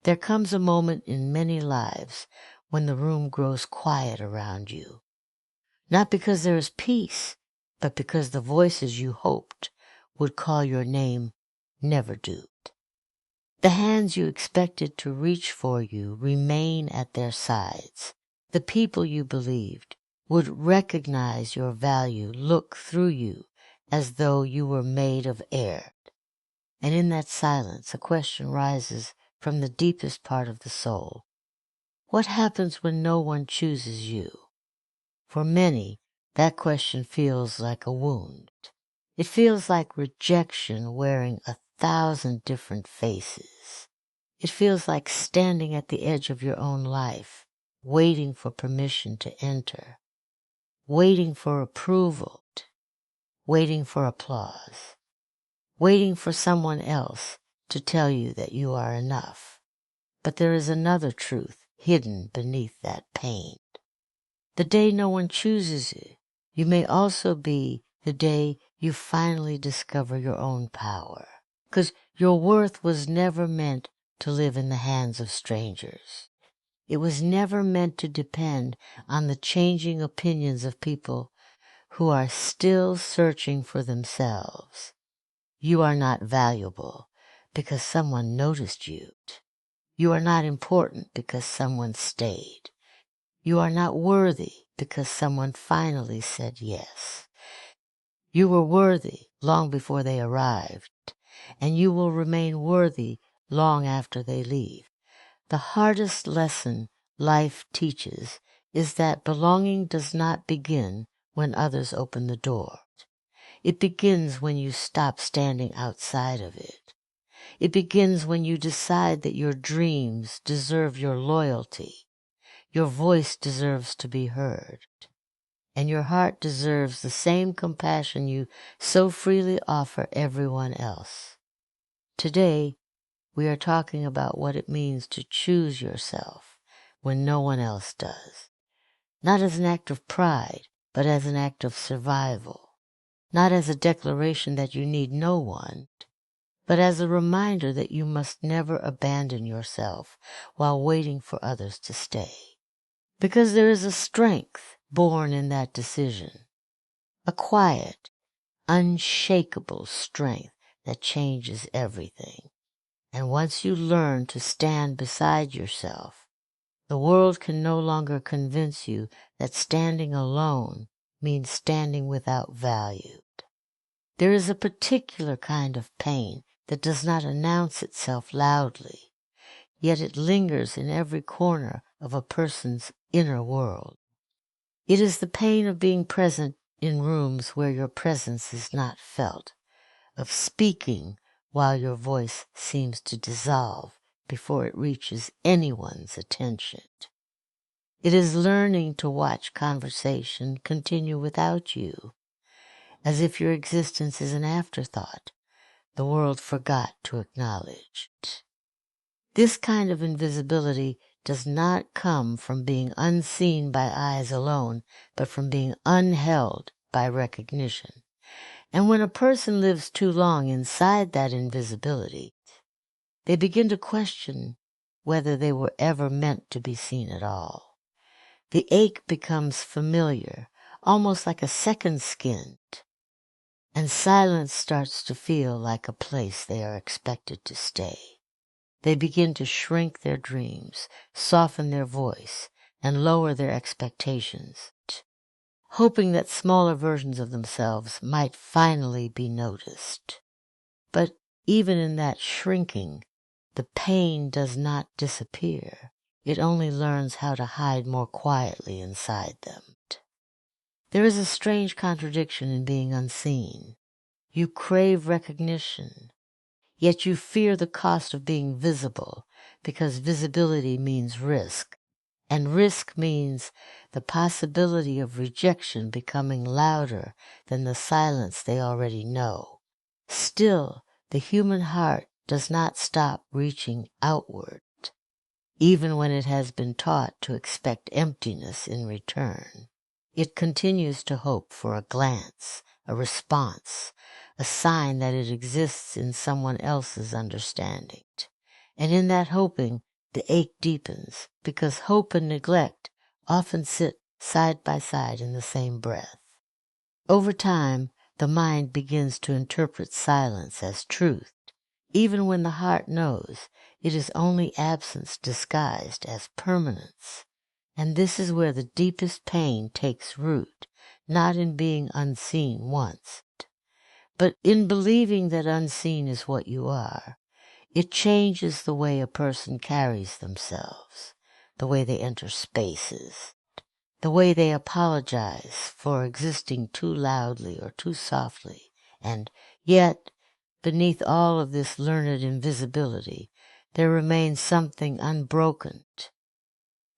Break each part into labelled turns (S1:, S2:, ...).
S1: There comes a moment in many lives when the room grows quiet around you, not because there is peace, but because the voices you hoped would call your name never do. The hands you expected to reach for you remain at their sides. The people you believed would recognize your value look through you as though you were made of air. And in that silence, a question rises from the deepest part of the soul. What happens when no one chooses you? For many, that question feels like a wound. It feels like rejection wearing 1,000 different faces. It feels like standing at the edge of your own life, waiting for permission to enter, waiting for approval, waiting for applause, waiting for someone else to tell you that you are enough. But there is another truth hidden beneath that pain. The day no one chooses you may also be the day you finally discover your own power. Because your worth was never meant to live in the hands of strangers. It was never meant to depend on the changing opinions of people who are still searching for themselves. You are not valuable because someone noticed you. You are not important because someone stayed. You are not worthy because someone finally said yes. You were worthy long before they arrived, and you will remain worthy long after they leave. The hardest lesson life teaches is that belonging does not begin when others open the door. It begins when you stop standing outside of it. It begins when you decide that your dreams deserve your loyalty. Your voice deserves to be heard, and your heart deserves the same compassion you so freely offer everyone else. Today, we are talking about what it means to choose yourself when no one else does. Not as an act of pride, but as an act of survival. Not as a declaration that you need no one, but as a reminder that you must never abandon yourself while waiting for others to stay. Because there is a strength born in that decision, a quiet, unshakable strength that changes everything. And once you learn to stand beside yourself, the world can no longer convince you that standing alone means standing without value. There is a particular kind of pain that does not announce itself loudly, yet it lingers in every corner of a person's inner world. It is the pain of being present in rooms where your presence is not felt, of speaking while your voice seems to dissolve before it reaches anyone's attention. It is learning to watch conversation continue without you, as if your existence is an afterthought the world forgot to acknowledge. This kind of invisibility does not come from being unseen by eyes alone, but from being unheld by recognition. And when a person lives too long inside that invisibility, they begin to question whether they were ever meant to be seen at all. The ache becomes familiar, almost like a second skin, and silence starts to feel like a place they are expected to stay. They begin to shrink their dreams, soften their voice, and lower their expectations, hoping that smaller versions of themselves might finally be noticed. But even in that shrinking, the pain does not disappear. It only learns how to hide more quietly inside them. There is a strange contradiction in being unseen. You crave recognition, yet you fear the cost of being visible because visibility means risk, and risk means the possibility of rejection becoming louder than the silence they already know. Still, the human heart does not stop reaching outward, even when it has been taught to expect emptiness in return. It continues to hope for a glance, a response, a sign that it exists in someone else's understanding. And in that hoping, the ache deepens because hope and neglect often sit side by side in the same breath. Over time, the mind begins to interpret silence as truth, even when the heart knows it is only absence disguised as permanence. And this is where the deepest pain takes root, not in being unseen once, but in believing that unseen is what you are. It changes the way a person carries themselves, the way they enter spaces, the way they apologize for existing too loudly or too softly. And yet, beneath all of this learned invisibility, there remains something unbroken,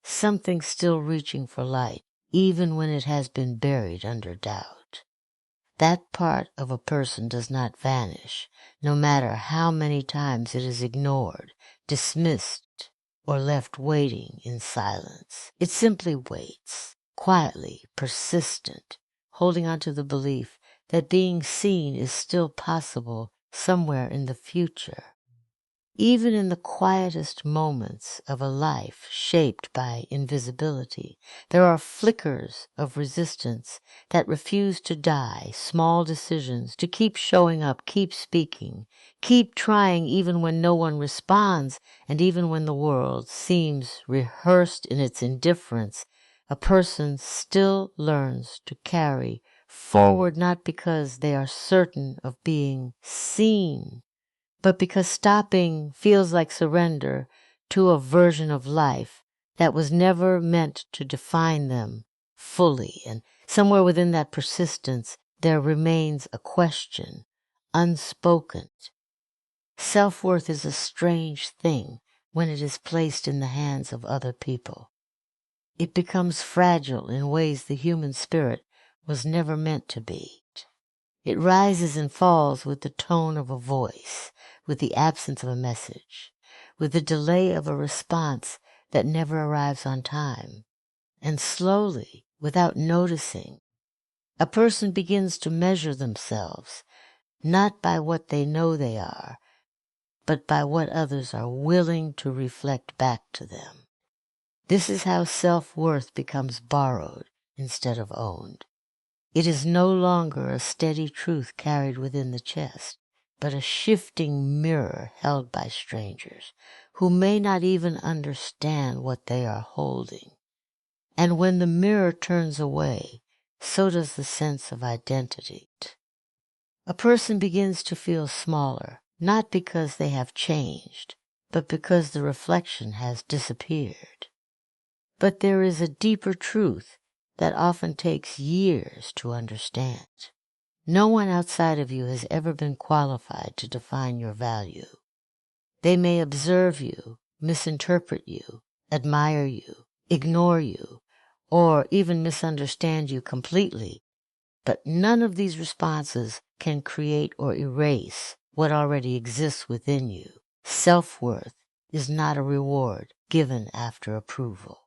S1: something still reaching for light, even when it has been buried under doubt. That part of a person does not vanish, no matter how many times it is ignored, dismissed, or left waiting in silence. It simply waits, quietly, persistent, holding on to the belief that being seen is still possible somewhere in the future. Even in the quietest moments of a life shaped by invisibility, there are flickers of resistance that refuse to die, small decisions to keep showing up, keep speaking, keep trying even when no one responds, and even when the world seems rehearsed in its indifference. A person still learns to carry forward not because they are certain of being seen, but because stopping feels like surrender to a version of life that was never meant to define them fully. And somewhere within that persistence, there remains a question, unspoken. Self-worth is a strange thing when it is placed in the hands of other people. It becomes fragile in ways the human spirit was never meant to be. It rises and falls with the tone of a voice, with the absence of a message, with the delay of a response that never arrives on time. And slowly, without noticing, a person begins to measure themselves, not by what they know they are, but by what others are willing to reflect back to them. This is how self-worth becomes borrowed instead of owned. It is no longer a steady truth carried within the chest, but a shifting mirror held by strangers who may not even understand what they are holding. And when the mirror turns away, so does the sense of identity. A person begins to feel smaller, not because they have changed, but because the reflection has disappeared. But there is a deeper truth that often takes years to understand. No one outside of you has ever been qualified to define your value. They may observe you, misinterpret you, admire you, ignore you, or even misunderstand you completely, but none of these responses can create or erase what already exists within you. Self-worth is not a reward given after approval.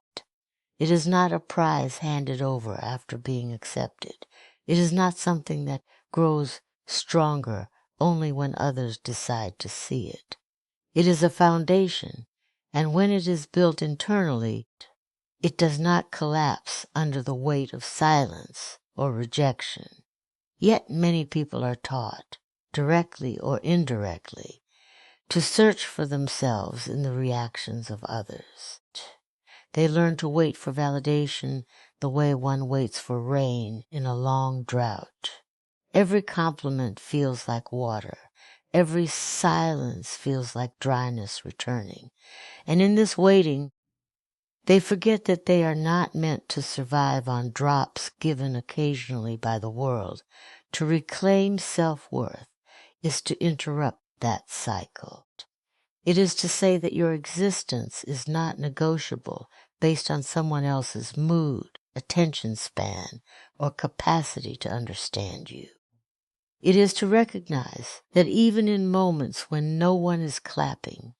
S1: It is not a prize handed over after being accepted. It is not something that grows stronger only when others decide to see it. It is a foundation, and when it is built internally, it does not collapse under the weight of silence or rejection. Yet many people are taught, directly or indirectly, to search for themselves in the reactions of others. They learn to wait for validation the way one waits for rain in a long drought. Every compliment feels like water. Every silence feels like dryness returning. And in this waiting, they forget that they are not meant to survive on drops given occasionally by the world. To reclaim self-worth is to interrupt that cycle. It is to say that your existence is not negotiable based on someone else's mood, attention span, or capacity to understand you. It is to recognize that even in moments when no one is clapping,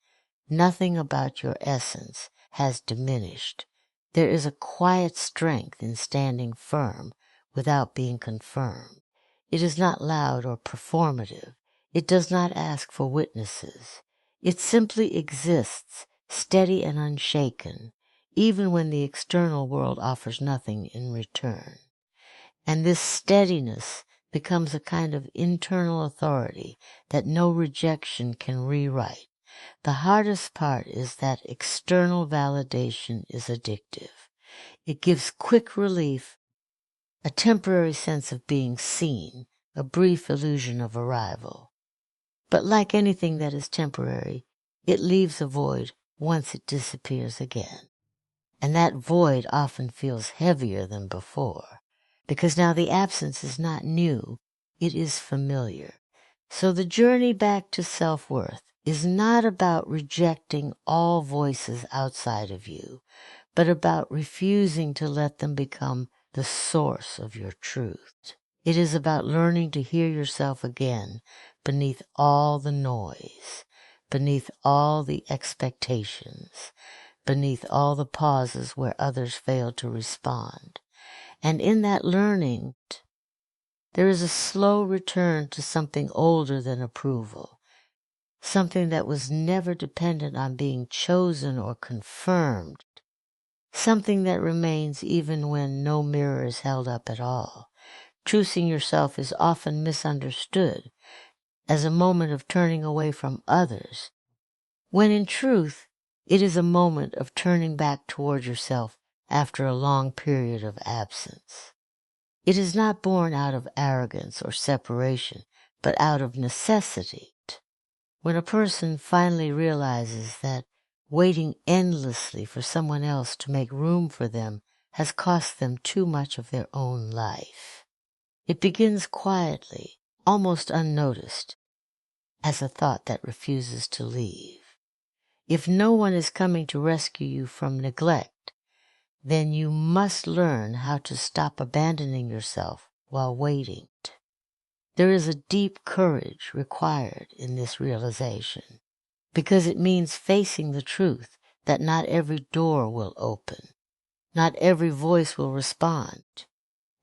S1: nothing about your essence has diminished. There is a quiet strength in standing firm without being confirmed. It is not loud or performative. It does not ask for witnesses. It simply exists, steady and unshaken, even when the external world offers nothing in return. And this steadiness becomes a kind of internal authority that no rejection can rewrite. The hardest part is that external validation is addictive. It gives quick relief, a temporary sense of being seen, a brief illusion of arrival. But like anything that is temporary, it leaves a void once it disappears again. And that void often feels heavier than before, because now the absence is not new, it is familiar. So the journey back to self-worth is not about rejecting all voices outside of you, but about refusing to let them become the source of your truth. It is about learning to hear yourself again beneath all the noise, beneath all the expectations, beneath all the pauses where others fail to respond. And in that learning, there is a slow return to something older than approval, something that was never dependent on being chosen or confirmed, something that remains even when no mirror is held up at all. Choosing yourself is often misunderstood as a moment of turning away from others, when in truth, it is a moment of turning back toward yourself after a long period of absence. It is not born out of arrogance or separation, but out of necessity. When a person finally realizes that waiting endlessly for someone else to make room for them has cost them too much of their own life, it begins quietly, almost unnoticed, as a thought that refuses to leave. If no one is coming to rescue you from neglect, then you must learn how to stop abandoning yourself while waiting. There is a deep courage required in this realization, because it means facing the truth that not every door will open, not every voice will respond,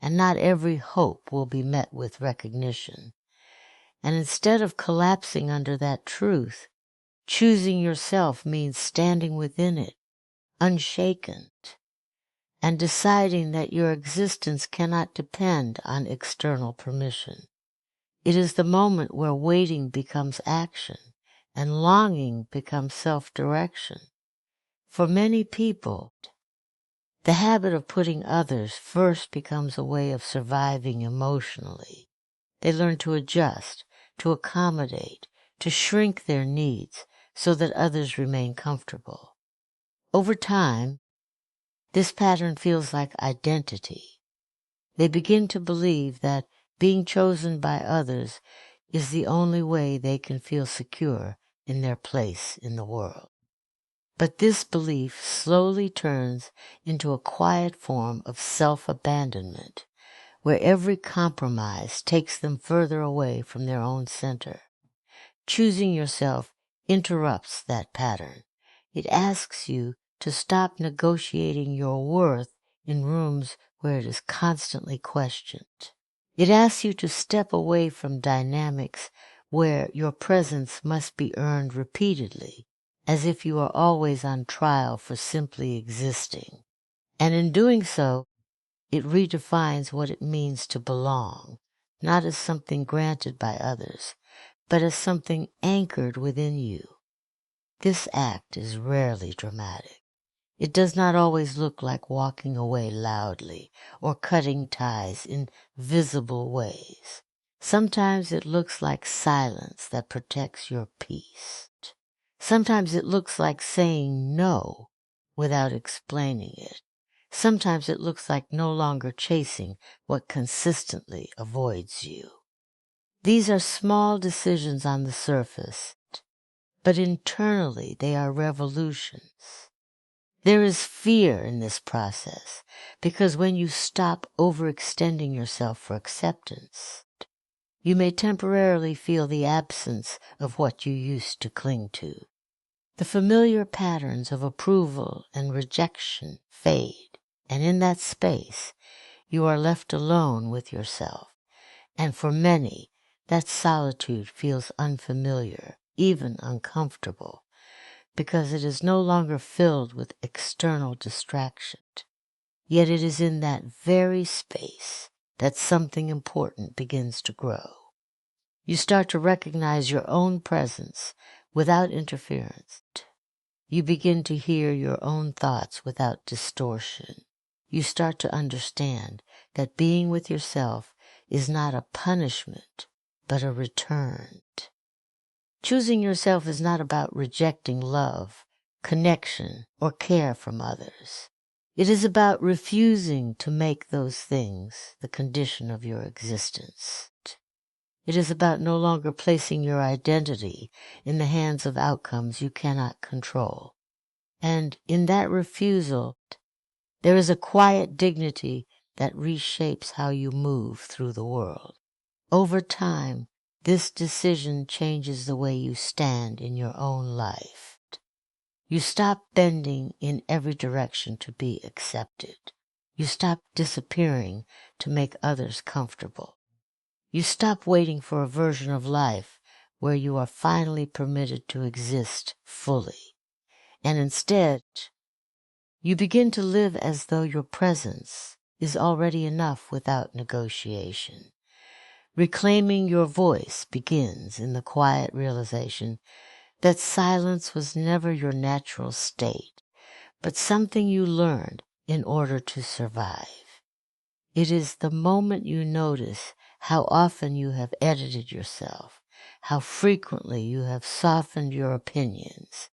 S1: and not every hope will be met with recognition. And instead of collapsing under that truth, choosing yourself means standing within it, unshaken, and deciding that your existence cannot depend on external permission. It is the moment where waiting becomes action and longing becomes self-direction. For many people, the habit of putting others first becomes a way of surviving emotionally. They learn to adjust, to accommodate, to shrink their needs so that others remain comfortable. Over time, this pattern feels like identity. They begin to believe that being chosen by others is the only way they can feel secure in their place in the world. But this belief slowly turns into a quiet form of self-abandonment, where every compromise takes them further away from their own center. Choosing yourself interrupts that pattern. It asks you to stop negotiating your worth in rooms where it is constantly questioned. It asks you to step away from dynamics where your presence must be earned repeatedly, as if you are always on trial for simply existing. And in doing so, it redefines what it means to belong, not as something granted by others, but as something anchored within you. This act is rarely dramatic. It does not always look like walking away loudly or cutting ties in visible ways. Sometimes it looks like silence that protects your peace. Sometimes it looks like saying no without explaining it. Sometimes it looks like no longer chasing what consistently avoids you. These are small decisions on the surface, but internally they are revolutions. There is fear in this process, because when you stop overextending yourself for acceptance, you may temporarily feel the absence of what you used to cling to. The familiar patterns of approval and rejection fade, and in that space, you are left alone with yourself. And for many, that solitude feels unfamiliar, even uncomfortable, because it is no longer filled with external distraction. Yet it is in that very space that something important begins to grow. You start to recognize your own presence without interference. You begin to hear your own thoughts without distortion. You start to understand that being with yourself is not a punishment, but a return. Choosing yourself is not about rejecting love, connection, or care from others. It is about refusing to make those things the condition of your existence. It is about no longer placing your identity in the hands of outcomes you cannot control. And in that refusal, there is a quiet dignity that reshapes how you move through the world. Over time, this decision changes the way you stand in your own life. You stop bending in every direction to be accepted. You stop disappearing to make others comfortable. You stop waiting for a version of life where you are finally permitted to exist fully. And instead, you begin to live as though your presence is already enough without negotiation. Reclaiming your voice begins in the quiet realization that silence was never your natural state, but something you learned in order to survive. It is the moment you notice how often you have edited yourself, how frequently you have softened your opinions,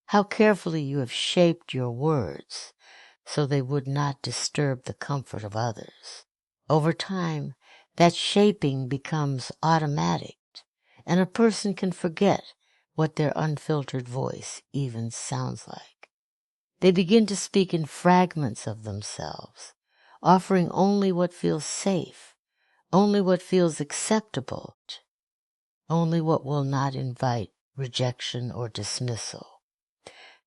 S1: how carefully you have shaped your words so they would not disturb the comfort of others. Over time, that shaping becomes automatic, and a person can forget what their unfiltered voice even sounds like. They begin to speak in fragments of themselves, offering only what feels safe, only what feels acceptable, only what will not invite rejection or dismissal.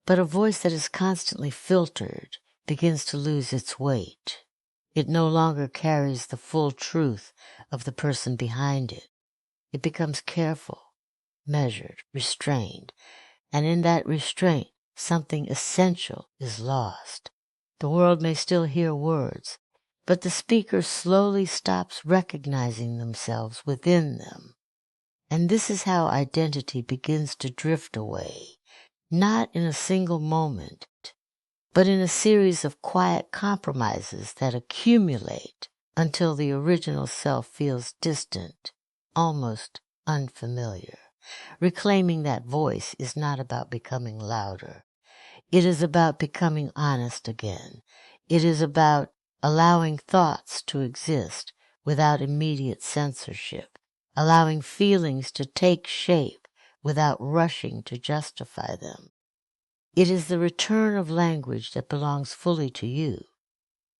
S1: But a voice that is constantly filtered begins to lose its weight. It no longer carries the full truth of the person behind it. It becomes careful, measured, restrained, and in that restraint, something essential is lost. The world may still hear words, but the speaker slowly stops recognizing themselves within them. And this is how identity begins to drift away, not in a single moment, but in a series of quiet compromises that accumulate until the original self feels distant, almost unfamiliar. Reclaiming that voice is not about becoming louder. It is about becoming honest again. It is about allowing thoughts to exist without immediate censorship, allowing feelings to take shape without rushing to justify them. It is the return of language that belongs fully to you,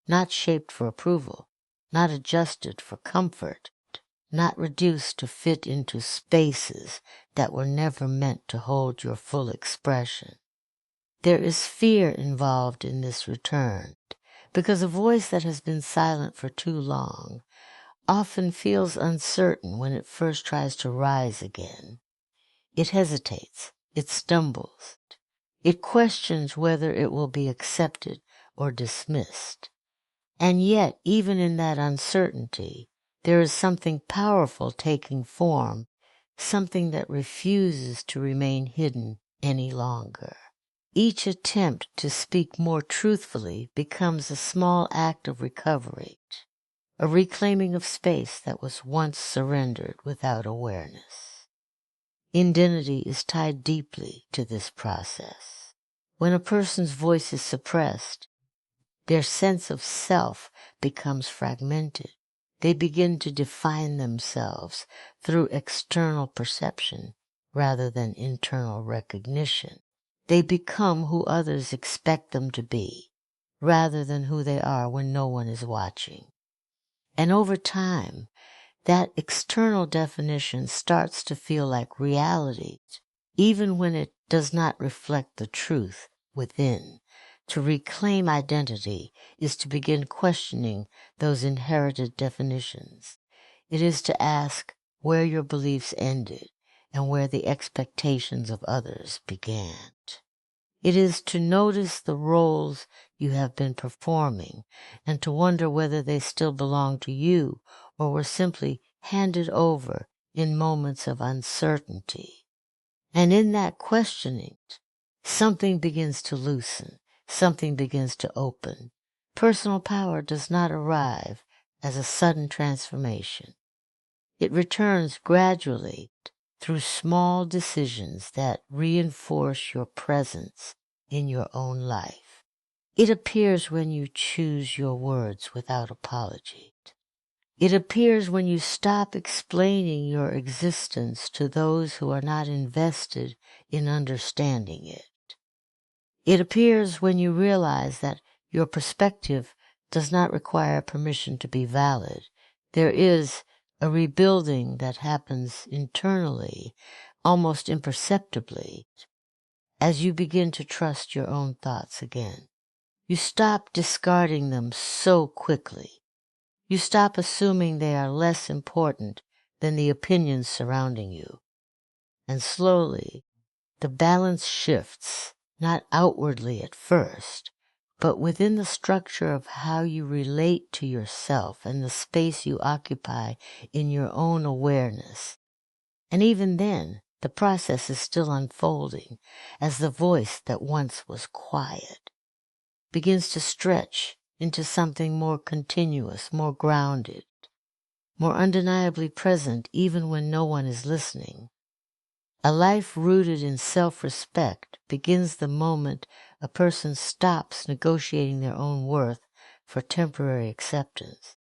S1: not shaped for approval, not adjusted for comfort, not reduced to fit into spaces that were never meant to hold your full expression. There is fear involved in this return, because a voice that has been silent for too long often feels uncertain when it first tries to rise again. It hesitates, it stumbles, it questions whether it will be accepted or dismissed. And yet, even in that uncertainty, there is something powerful taking form, something that refuses to remain hidden any longer. Each attempt to speak more truthfully becomes a small act of recovery, a reclaiming of space that was once surrendered without awareness. Identity is tied deeply to this process. When a person's voice is suppressed, their sense of self becomes fragmented. They begin to define themselves through external perception rather than internal recognition. They become who others expect them to be rather than who they are when no one is watching. And over time, that external definition starts to feel like reality, even when it does not reflect the truth within. To reclaim identity is to begin questioning those inherited definitions. It is to ask where your beliefs ended and where the expectations of others began. It is to notice the roles you have been performing and to wonder whether they still belong to you or were simply handed over in moments of uncertainty. And in that questioning, something begins to loosen, something begins to open. Personal power does not arrive as a sudden transformation. It returns gradually through small decisions that reinforce your presence in your own life. It appears when you choose your words without apology. It appears when you stop explaining your existence to those who are not invested in understanding it. It appears when you realize that your perspective does not require permission to be valid. There is a rebuilding that happens internally, almost imperceptibly, as you begin to trust your own thoughts again. You stop discarding them so quickly. You stop assuming they are less important than the opinions surrounding you. And slowly, the balance shifts, not outwardly at first, but within the structure of how you relate to yourself and the space you occupy in your own awareness. And even then, the process is still unfolding as the voice that once was quiet begins to stretch into something more continuous, more grounded, more undeniably present even when no one is listening. A life rooted in self-respect begins the moment a person stops negotiating their own worth for temporary acceptance.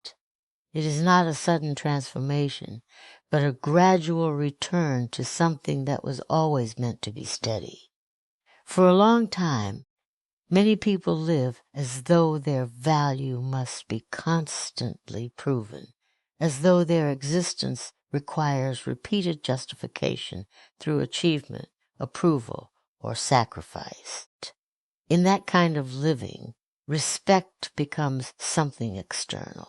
S1: It is not a sudden transformation, but a gradual return to something that was always meant to be steady. For a long time, many people live as though their value must be constantly proven, as though their existence requires repeated justification through achievement, approval, or sacrifice. In that kind of living, respect becomes something external,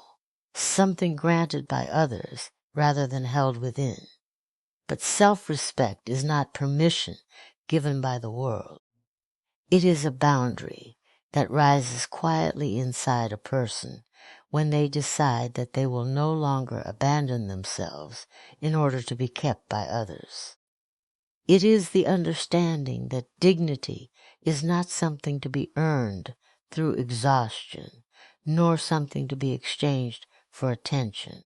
S1: something granted by others rather than held within. But self-respect is not permission given by the world. It is a boundary that rises quietly inside a person when they decide that they will no longer abandon themselves in order to be kept by others. It is the understanding that dignity is not something to be earned through exhaustion, nor something to be exchanged for attention.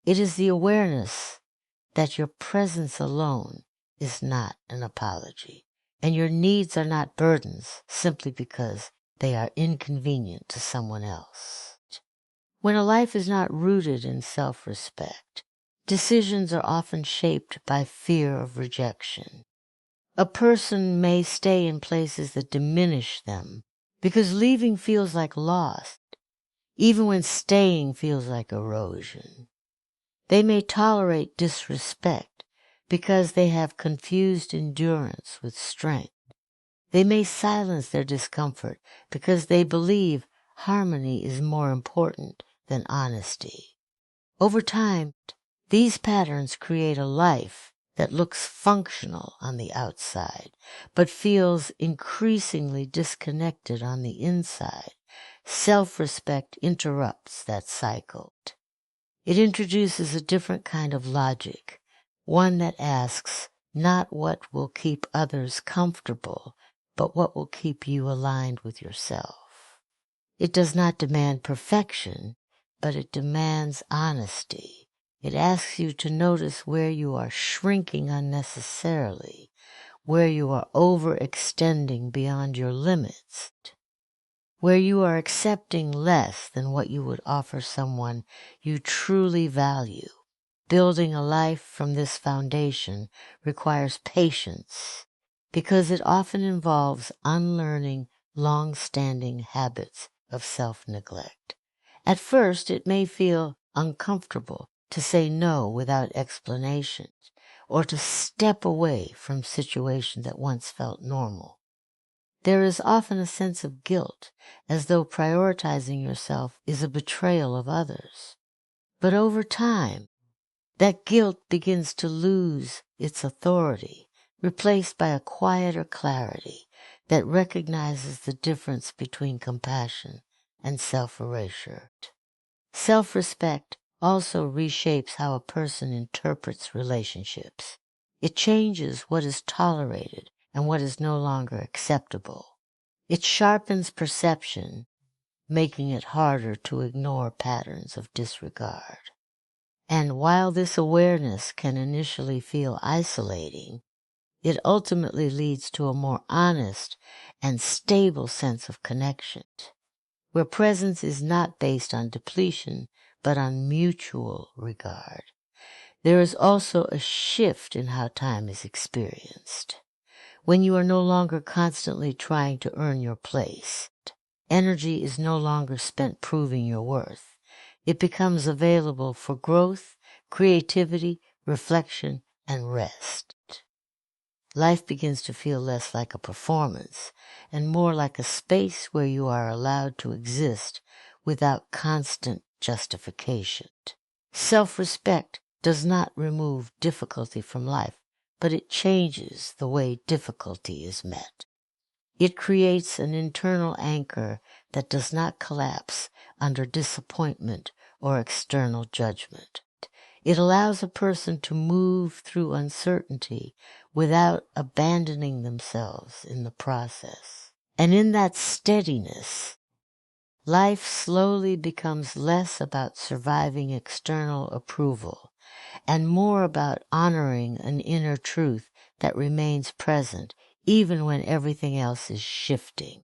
S1: It is the awareness that your presence alone is not an apology, and your needs are not burdens simply because they are inconvenient to someone else. When a life is not rooted in self-respect, decisions are often shaped by fear of rejection. A person may stay in places that diminish them because leaving feels like loss, even when staying feels like erosion. They may tolerate disrespect because they have confused endurance with strength. They may silence their discomfort because they believe harmony is more important than honesty. Over time, these patterns create a life that looks functional on the outside, but feels increasingly disconnected on the inside. Self-respect interrupts that cycle. It introduces a different kind of logic, one that asks not what will keep others comfortable, but what will keep you aligned with yourself. It does not demand perfection, but it demands honesty. It asks you to notice where you are shrinking unnecessarily, where you are overextending beyond your limits, where you are accepting less than what you would offer someone you truly value. Building a life from this foundation requires patience because it often involves unlearning long-standing habits of self-neglect. At first, it may feel uncomfortable to say no without explanation or to step away from situations that once felt normal. There is often a sense of guilt, as though prioritizing yourself is a betrayal of others. But over time, that guilt begins to lose its authority, replaced by a quieter clarity that recognizes the difference between compassion and self-erasure. Self-respect also reshapes how a person interprets relationships. It changes what is tolerated and what is no longer acceptable. It sharpens perception, making it harder to ignore patterns of disregard. And while this awareness can initially feel isolating, it ultimately leads to a more honest and stable sense of connection, where presence is not based on depletion, but on mutual regard. There is also a shift in how time is experienced. When you are no longer constantly trying to earn your place, energy is no longer spent proving your worth. It becomes available for growth, creativity, reflection, and rest. Life begins to feel less like a performance and more like a space where you are allowed to exist without constant justification. Self-respect does not remove difficulty from life, but it changes the way difficulty is met. It creates an internal anchor that does not collapse under disappointment or external judgment. It allows a person to move through uncertainty without abandoning themselves in the process. And in that steadiness, life slowly becomes less about surviving external approval and more about honoring an inner truth that remains present even when everything else is shifting.